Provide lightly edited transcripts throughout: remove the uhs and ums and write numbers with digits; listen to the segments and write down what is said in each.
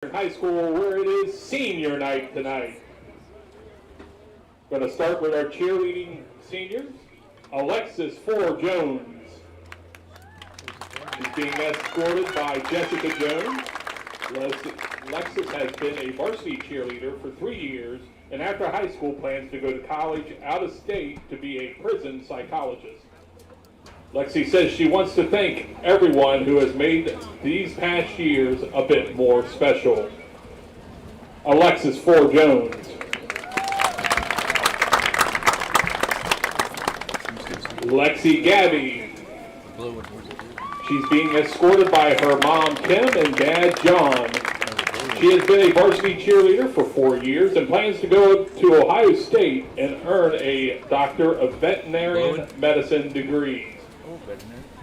High School, where it is senior night tonight. Going to start with our cheerleading seniors. Alexis Jones is being escorted by Jessica Jones. Alexis has been a varsity cheerleader for 3 years, and after high school plans to go to college out of state to be a prison psychologist. Lexi says she wants to thank everyone who has made these past years a bit more special. Alexis Jones. Lexi Gabby. She's being escorted by her mom Kim and dad John. She has been a varsity cheerleader for 4 years and plans to go to Ohio State and earn a Doctor of Veterinary Medicine degree.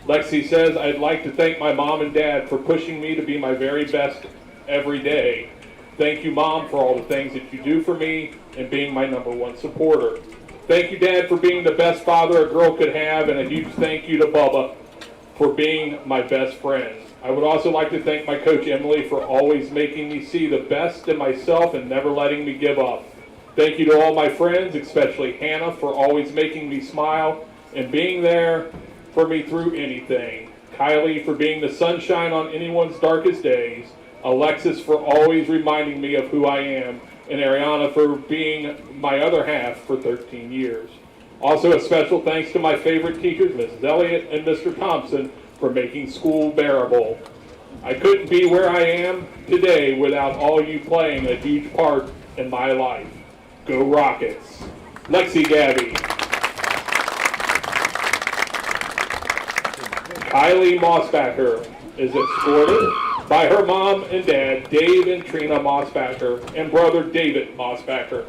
Lexi says, I'd like to thank my mom and dad for pushing me to be my very best every day. Thank you, Mom, for all the things that you do for me and being my #1 supporter. Thank you, Dad, for being the best father a girl could have, and a huge thank you to Bubba for being my best friend. I would also like to thank my coach, Emily, for always making me see the best in myself and never letting me give up. Thank you to all my friends, especially Hannah, for always making me smile and being there for me through anything. Kylie for being the sunshine on anyone's darkest days. Alexis for always reminding me of who I am. And Ariana for being my other half for 13 years. Also a special thanks to my favorite teachers, Mrs. Elliott and Mr. Thompson, for making school bearable. I couldn't be where I am today without all you playing a huge part in my life. Go Rockets. Lexi Gabby. Kylie Mossbacker is escorted by her mom and dad, Dave and Trina Mossbacker, and brother David Mossbacker.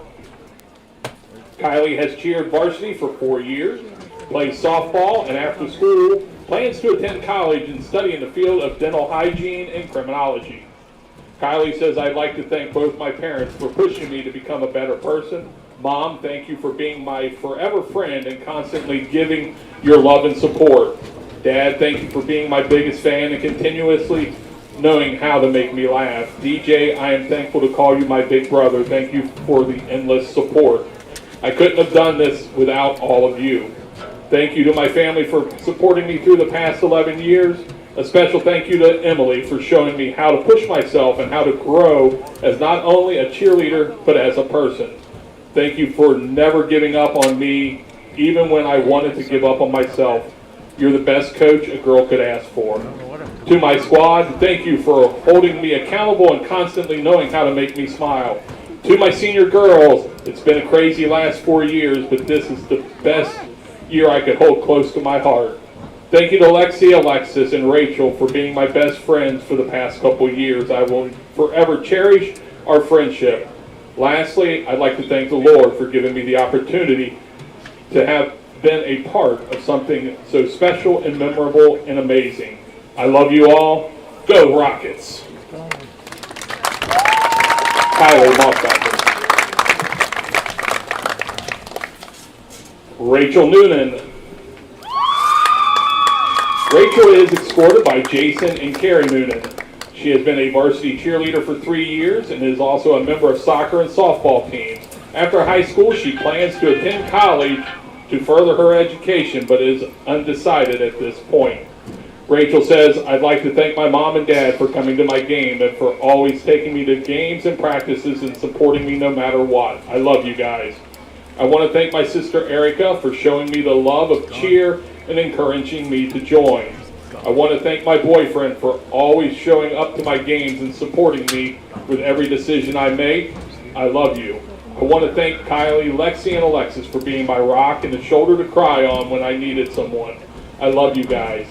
Kylie has cheered varsity for 4 years, plays softball, and after school plans to attend college and study in the field of dental hygiene and criminology. Kylie says, I'd like to thank both my parents for pushing me to become a better person. Mom, thank you for being my forever friend and constantly giving your love and support. Dad, thank you for being my biggest fan and continuously knowing how to make me laugh. DJ, I am thankful to call you my big brother. Thank you for the endless support. I couldn't have done this without all of you. Thank you to my family for supporting me through the past 11 years. A special thank you to Emily for showing me how to push myself and how to grow as not only a cheerleader, but as a person. Thank you for never giving up on me, even when I wanted to give up on myself. You're the best coach a girl could ask for. To my squad, thank you for holding me accountable and constantly knowing how to make me smile. To my senior girls, it's been a crazy last 4 years, but this is the best year I could hold close to my heart. Thank you to Lexi, Alexis, and Rachel for being my best friends for the past couple years. I will forever cherish our friendship. Lastly, I'd like to thank the Lord for giving me the opportunity to have been a part of something so special and memorable and amazing. I love you all. Go Rockets. Kylie Mossbacker. Rachel Noonan. Rachel is escorted by Jason and Carrie Noonan. She has been a varsity cheerleader for 3 years and is also a member of soccer and softball teams. After high school, she plans to attend college to further her education, but is undecided at this point. Rachel says, I'd like to thank my mom and dad for coming to my game and for always taking me to games and practices and supporting me no matter what. I love you guys. I want to thank my sister Erica for showing me the love of cheer and encouraging me to join. I want to thank my boyfriend for always showing up to my games and supporting me with every decision I make. I love you. I want to thank Kylie, Lexi, and Alexis for being my rock and the shoulder to cry on when I needed someone. I love you guys.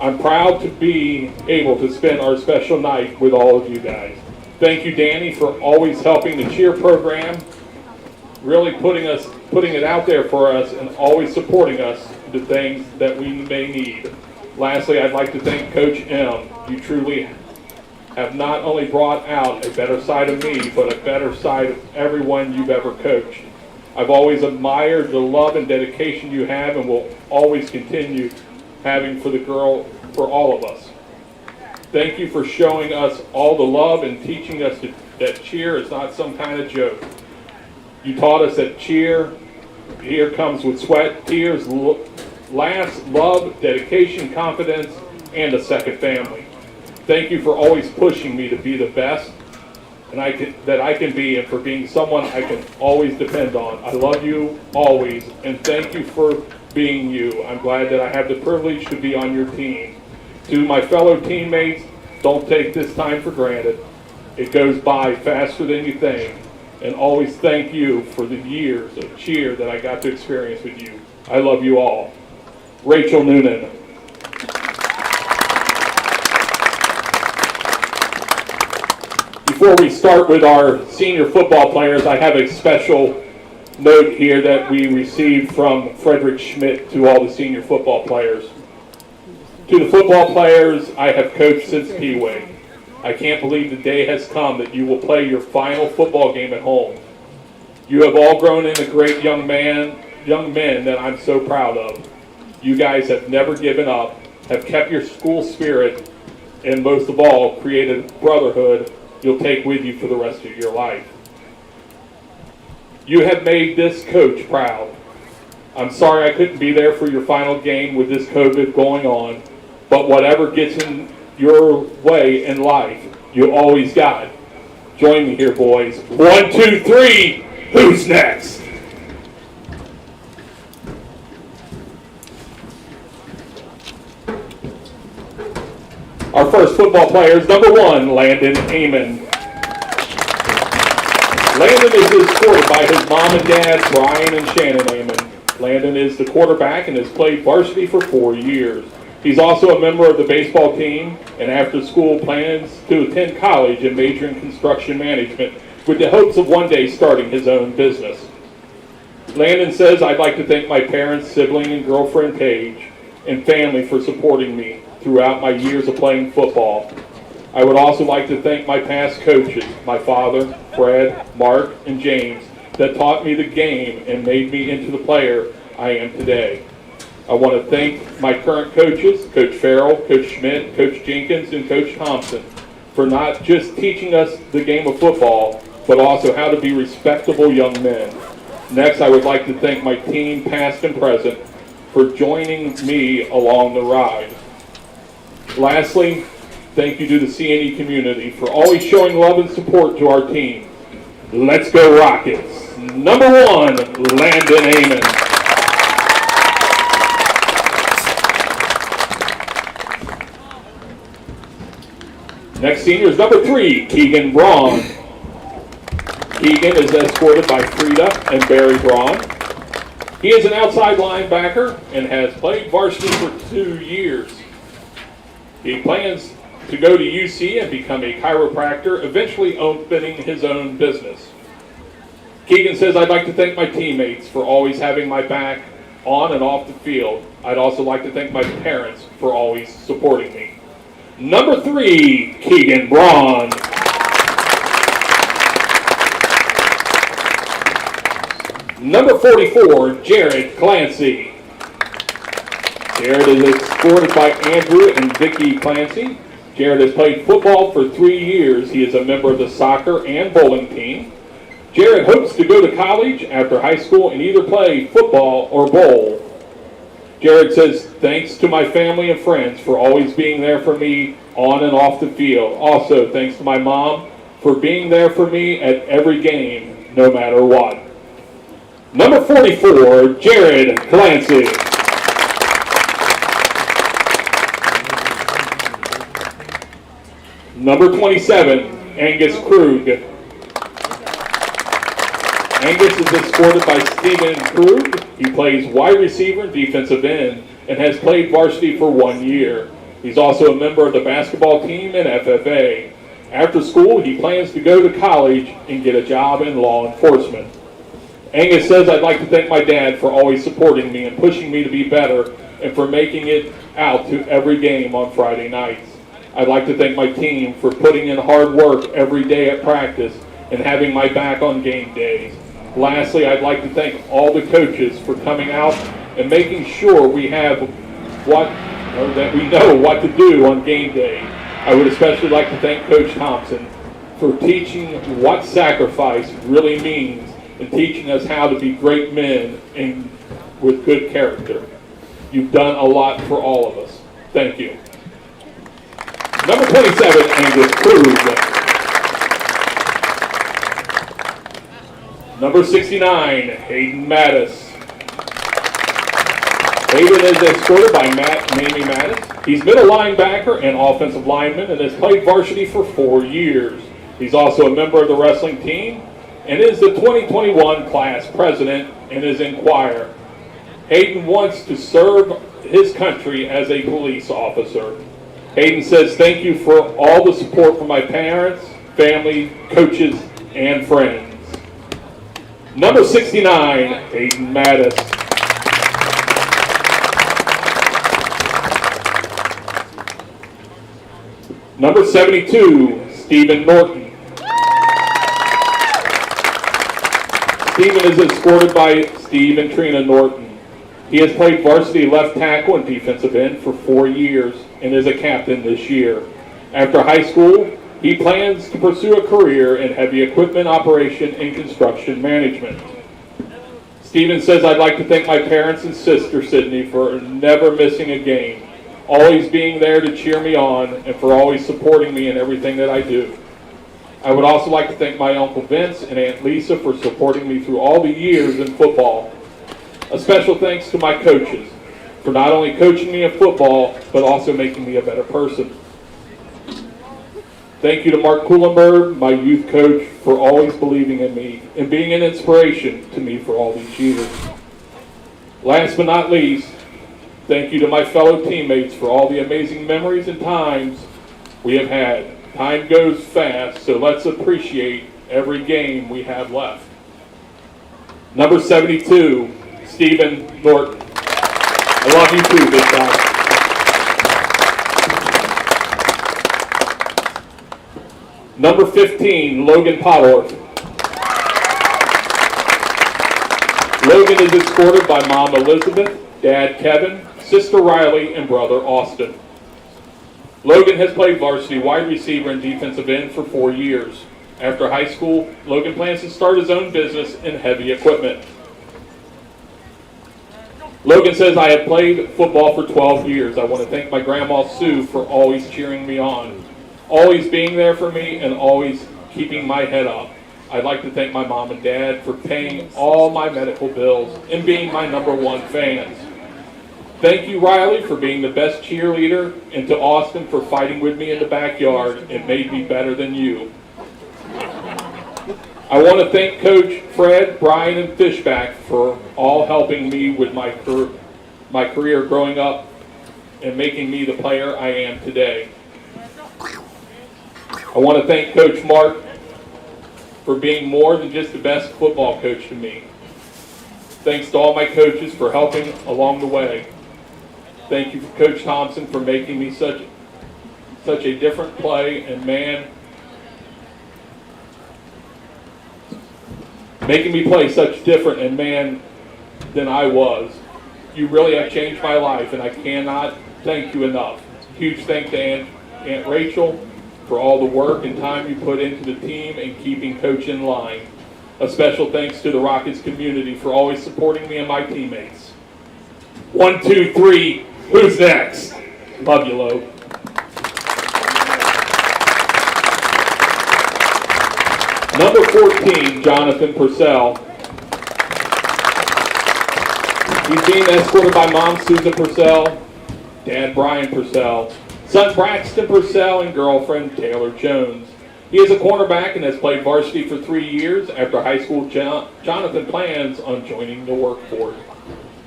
I'm proud to be able to spend our special night with all of you guys. Thank you, Danny, for always helping the cheer program, really putting it out there for us and always supporting us the things that we may need. Lastly, I'd like to thank Coach M. You truly have not only brought out a better side of me, but a better side of everyone you've ever coached. I've always admired the love and dedication you have and will always continue having for all of us. Thank you for showing us all the love and teaching us that cheer is not some kind of joke. You taught us that cheer comes with sweat, tears, laughs, love, dedication, confidence, and a second family. Thank you for always pushing me to be the best that I can be, and for being someone I can always depend on. I love you always, and thank you for being you. I'm glad that I have the privilege to be on your team. To my fellow teammates, don't take this time for granted. It goes by faster than you think. And always thank you for the years of cheer that I got to experience with you. I love you all. Rachel Noonan. Before we start with our senior football players, I have a special note here that we received from Frederick Schmidt to all the senior football players. To the football players I have coached since Peeway, I can't believe the day has come that you will play your final football game at home. You have all grown into great young men that I'm so proud of. You guys have never given up, have kept your school spirit, and most of all, created brotherhood you'll take with you for the rest of your life. You have made this coach proud. I'm sorry I couldn't be there for your final game with this COVID going on, but whatever gets in your way in life, you always got it. Join me here, boys. 1, 2, 3, who's next? Our first football player is number 1, Landon Layland. Landon is escorted by his mom and dad, Brian and Shannon Layland. Landon is the quarterback and has played varsity for 4 years. He's also a member of the baseball team, and after school plans to attend college and major in construction management with the hopes of one day starting his own business. Landon says, I'd like to thank my parents, sibling, and girlfriend Paige, and family for supporting me throughout my years of playing football. I would also like to thank my past coaches, my father, Fred, Mark, and James, that taught me the game and made me into the player I am today. I want to thank my current coaches, Coach Farrell, Coach Schmidt, Coach Jenkins, and Coach Thompson, for not just teaching us the game of football, but also how to be respectable young men. Next, I would like to thank my team, past and present, for joining me along the ride. Lastly, thank you to the CNE community for always showing love and support to our team. Let's go Rockets! Number 1, Landon Layland. Next senior is number 3, Keegan Braun. Keegan is escorted by Frida and Barry Braun. He is an outside linebacker and has played varsity for 2 years. He plans to go to UC and become a chiropractor, eventually opening his own business. Keegan says, I'd like to thank my teammates for always having my back on and off the field. I'd also like to thank my parents for always supporting me. Number 3, Keegan Braun. Number 44, Jared Clancy. Jared is escorted by Andrew and Vicky Clancy. Jared has played football for 3 years. He is a member of the soccer and bowling team. Jared hopes to go to college after high school and either play football or bowl. Jared says, thanks to my family and friends for always being there for me on and off the field. Also, thanks to my mom for being there for me at every game, no matter what. Number 44, Jared Clancy. Number 27, Angus Krug. Angus is escorted by Stephen Krug. He plays wide receiver and defensive end and has played varsity for 1 year. He's also a member of the basketball team and FFA. After school, he plans to go to college and get a job in law enforcement. Angus says, I'd like to thank my dad for always supporting me and pushing me to be better and for making it out to every game on Friday nights. I'd like to thank my team for putting in hard work every day at practice and having my back on game days. Lastly, I'd like to thank all the coaches for coming out and making sure we have that we know what to do on game day. I would especially like to thank Coach Thompson for teaching what sacrifice really means and teaching us how to be great men and with good character. You've done a lot for all of us. Thank you. Number 27, Angus Krug. Number 69, Hayden Mattis. Hayden is escorted by Mamie Mattis. He's middle linebacker and offensive lineman and has played varsity for 4 years. He's also a member of the wrestling team and is the 2021 class president and is in choir. Hayden wants to serve his country as a police officer. Hayden says, thank you for all the support from my parents, family, coaches, and friends. Number 69, Hayden Mattis. Number 72, Stephen Morton. Stephen is escorted by Steve and Trina Norton. He has played varsity left tackle and defensive end for 4 years and is a captain this year. After high school, he plans to pursue a career in heavy equipment operation and construction management. Stephen says, I'd like to thank my parents and sister Sydney for never missing a game, always being there to cheer me on, and for always supporting me in everything that I do. I would also like to thank my Uncle Vince and Aunt Lisa for supporting me through all the years in football. A special thanks to my coaches for not only coaching me in football, but also making me a better person. Thank you to Mark Kuhlenberg, my youth coach, for always believing in me and being an inspiration to me for all these years. Last but not least, thank you to my fellow teammates for all the amazing memories and times we have had. Time goes fast, so let's appreciate every game we have left. Number 72, Stephen Norton. I love you too, big guy. Number 15, Logan Potter. Logan is escorted by Mom Elizabeth, Dad Kevin, Sister Riley, and Brother Austin. Logan has played varsity wide receiver and defensive end for 4 years. After high school, Logan plans to start his own business in heavy equipment. Logan says, I have played football for 12 years. I want to thank my grandma Sue for always cheering me on, always being there for me, and always keeping my head up. I'd like to thank my mom and dad for paying all my medical bills and being my #1 fans. Thank you, Riley, for being the best cheerleader, and to Austin for fighting with me in the backyard. It made me better than you. I want to thank Coach Fred, Brian, and Fishback for all helping me with my career growing up and making me the player I am today. I want to thank Coach Mark for being more than just the best football coach to me. Thanks to all my coaches for helping along the way. Thank you, Coach Thompson, for making me such a different play and man, making me play such different and man than I was. You really have changed my life, and I cannot thank you enough. Huge thanks to Aunt Rachel for all the work and time you put into the team and keeping Coach in line. A special thanks to the Rockets community for always supporting me and my teammates. 1, 2, 3, who's next? Love you, Lo. Number 14, Jonathan Purcell. He's being escorted by Mom Susan Purcell, Dad Brian Purcell, son Braxton Purcell, and girlfriend Taylor Jones. He is a cornerback and has played varsity for 3 years. After high school, Jonathan plans on joining the workforce.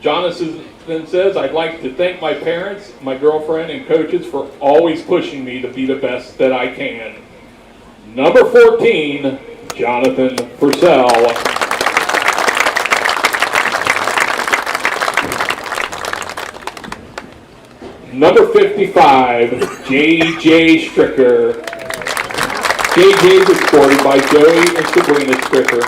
Jonathan says, I'd like to thank my parents, my girlfriend, and coaches for always pushing me to be the best that I can. Number 14, Jonathan Purcell. Number 55, J.J. Scricker. J.J. is escorted by Joey and Sabrina Scricker.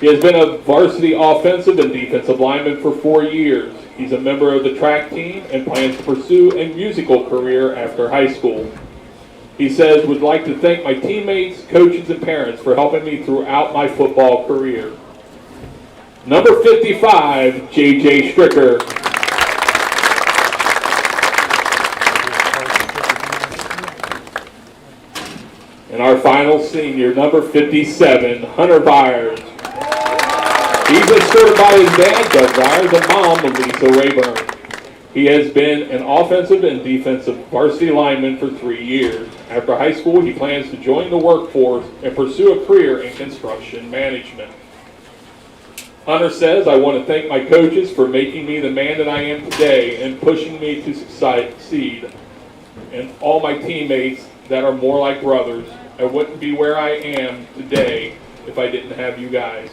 He has been a varsity offensive and defensive lineman for 4 years. He's a member of the track team and plans to pursue a musical career after high school. He says, would like to thank my teammates, coaches, and parents for helping me throughout my football career. Number 55, J.J. Scricker. And our final senior, number 57, Hunter Byers. He's escorted by his dad, Doug Byers, and mom, Lisa Rayburn. He has been an offensive and defensive varsity lineman for 3 years. After high school, he plans to join the workforce and pursue a career in construction management. Hunter says, I want to thank my coaches for making me the man that I am today and pushing me to succeed. And all my teammates that are more like brothers. I wouldn't be where I am today if I didn't have you guys.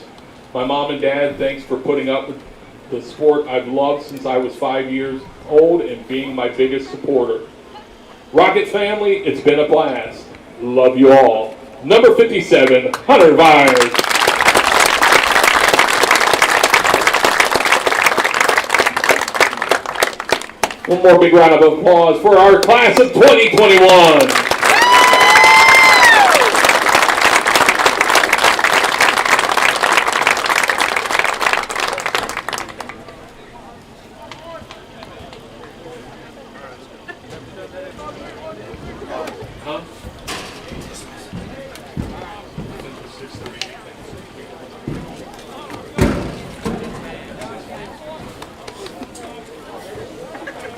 My mom and dad, thanks for putting up with the sport I've loved since I was 5 years old and being my biggest supporter. Rocket family, it's been a blast. Love you all. Number 57, Hunter Byers. One more big round of applause for our class of 2021.